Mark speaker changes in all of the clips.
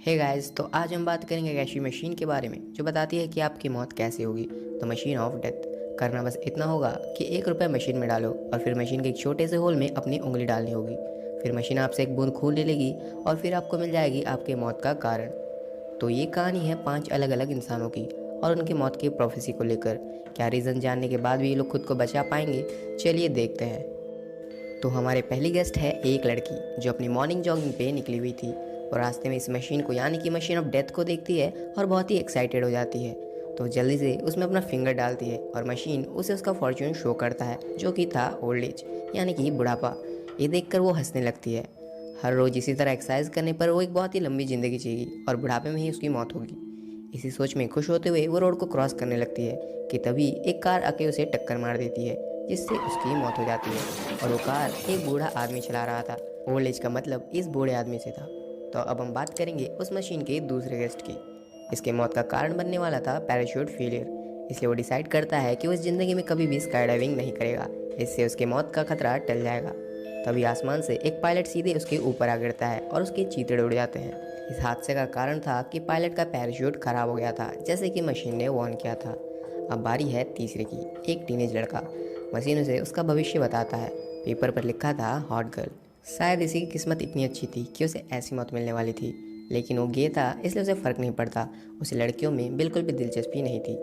Speaker 1: Hey guys, तो आज हम बात करेंगे एक ऐसी मशीन के बारे में जो बताती है कि आपकी मौत कैसे होगी। तो मशीन ऑफ डेथ करना बस इतना होगा कि 1 रुपये मशीन में डालो और फिर मशीन के एक छोटे से होल में अपनी उंगली डालनी होगी। फिर मशीन आपसे एक बूंद खून ले लेगी और फिर आपको मिल जाएगी आपकी मौत का कारण। तो ये कहानी है 5 अलग अलग इंसानों की और उनकी मौत की प्रोफेसी को लेकर। क्या रीज़न जानने के बाद भी ये लोग खुद को बचा पाएंगे? चलिए देखते हैं। तो हमारे पहली गेस्ट है एक लड़की जो अपनी मॉर्निंग जॉगिंग पे निकली हुई थी और रास्ते में इस मशीन को यानी कि मशीन ऑफ डेथ को देखती है और बहुत ही एक्साइटेड हो जाती है। तो जल्दी से उसमें अपना फिंगर डालती है और मशीन उसे उसका फॉर्च्यून शो करता है जो कि था ओल्ड एज यानी कि बुढ़ापा। ये देखकर वो हंसने लगती है। हर रोज़ इसी तरह एक्सरसाइज करने पर वो एक बहुत ही लंबी ज़िंदगी जिएगी और बुढ़ापे में ही उसकी मौत होगी। इसी सोच में खुश होते हुए वो रोड को क्रॉस करने लगती है कि तभी एक कार आके उसे टक्कर मार देती है जिससे उसकी मौत हो जाती है। और वो कार एक बूढ़ा आदमी चला रहा था। ओल्ड एज का मतलब इस बूढ़े आदमी से था। तो अब हम बात करेंगे उस मशीन के दूसरे गेस्ट की। इसके मौत का कारण बनने वाला था पैराशूट फेलियर। इसलिए वो डिसाइड करता है कि वो इस ज़िंदगी में कभी भी स्काई डाइविंग नहीं करेगा, इससे उसके मौत का खतरा टल जाएगा। तभी आसमान से एक पायलट सीधे उसके ऊपर आ गिरता है और उसके चीथड़े उड़ जाते हैं। इस हादसे का कारण था कि पायलट का पैराशूट खराब हो गया था, जैसे कि मशीन ने वार्न किया था। अब बारी है तीसरे की। एक टीनेज लड़का मशीन उसे उसका भविष्य बताता है। पेपर पर लिखा था हॉट गर्ल। शायद इसी की किस्मत इतनी अच्छी थी कि उसे ऐसी मौत मिलने वाली थी, लेकिन वो गे था इसलिए उसे फ़र्क नहीं पड़ता। उसे लड़कियों में बिल्कुल भी दिलचस्पी नहीं थी।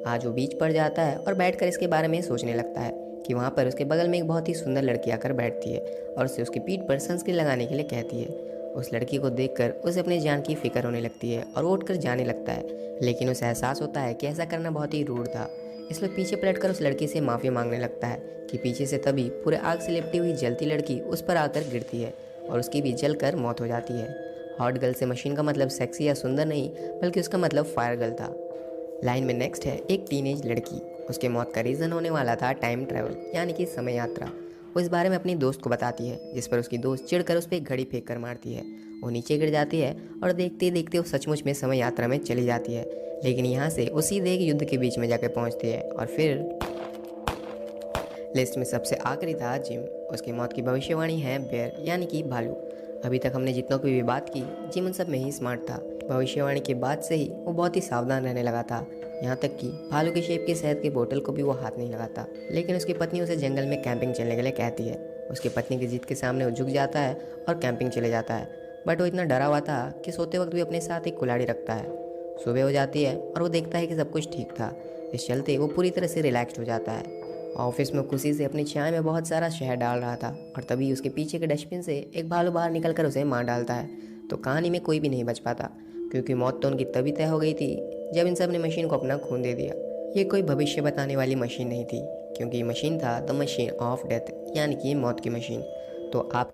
Speaker 1: आज वो बीच पर जाता है और बैठकर इसके बारे में सोचने लगता है कि वहाँ पर उसके बगल में एक बहुत ही सुंदर लड़की आकर बैठती है और उसे उसकी पीठ पर सनस्क्रीन लगाने के लिए कहती है। उस लड़की को देखकर उसे अपनी जान की फिक्र होने लगती है और वो उठकर जाने लगता है, लेकिन उसे एहसास होता है कि ऐसा करना बहुत ही रूड था। इसलिए पीछे पलटकर उस लड़की से माफ़ी मांगने लगता है कि पीछे से तभी पूरे आग से लिपटी हुई जलती लड़की उस पर आकर गिरती है और उसकी भी जलकर मौत हो जाती है। हॉट गर्ल से मशीन का मतलब सेक्सी या सुंदर नहीं, बल्कि उसका मतलब फायर गर्ल था। लाइन में नेक्स्ट है एक टीनेज लड़की। उसके मौत का रीज़न होने वाला था टाइम ट्रैवल यानी कि समय यात्रा। वो इस बारे में अपनी दोस्त को बताती है, जिस पर उसकी दोस्त चिढ़कर उस पर एक घड़ी फेंक कर मारती है। वो नीचे गिर जाती है और देखते देखते वो सचमुच में समय यात्रा में चली जाती है, लेकिन यहाँ से वो सीधे एक युद्ध के बीच में जाकर पहुँचती है। और फिर लिस्ट में सबसे आखिरी था जिम। उसकी मौत की भविष्यवाणी है बेयर यानी कि भालू। अभी तक हमने जितनों की भी बात की, जिम उन सब में ही स्मार्ट था। भविष्यवाणी के बाद से ही वो बहुत ही सावधान रहने लगा था, यहाँ तक कि भालू के शेप की शहद की बोतल को भी वो हाथ नहीं लगाता। लेकिन उसकी पत्नी उसे जंगल में कैंपिंग चलने के लिए कहती है। उसकी पत्नी की जिद के सामने वो झुक जाता है और कैंपिंग चले जाता है। बट वो इतना डरा हुआ था कि सोते वक्त भी अपने साथ एक कुल्हाड़ी रखता है। सुबह हो जाती है और वो देखता है कि सब कुछ ठीक था। इस चलते वो पूरी तरह से रिलैक्स्ड हो जाता है। ऑफिस में खुशी से अपनी चाय में बहुत सारा शहद डाल रहा था और तभी उसके पीछे के डस्टबिन से एक भालू बाहर निकलकर उसे मार डालता है। तो कहानी में कोई भी नहीं बच पाता, क्योंकि मौत तो उनकी तभी तय हो गई थी जब इन सब ने मशीन को अपना खून दे दिया। ये कोई भविष्य बताने वाली मशीन नहीं थी, क्योंकि ये मशीन था द मशीन ऑफ डेथ यानी कि मौत की मशीन। तो आप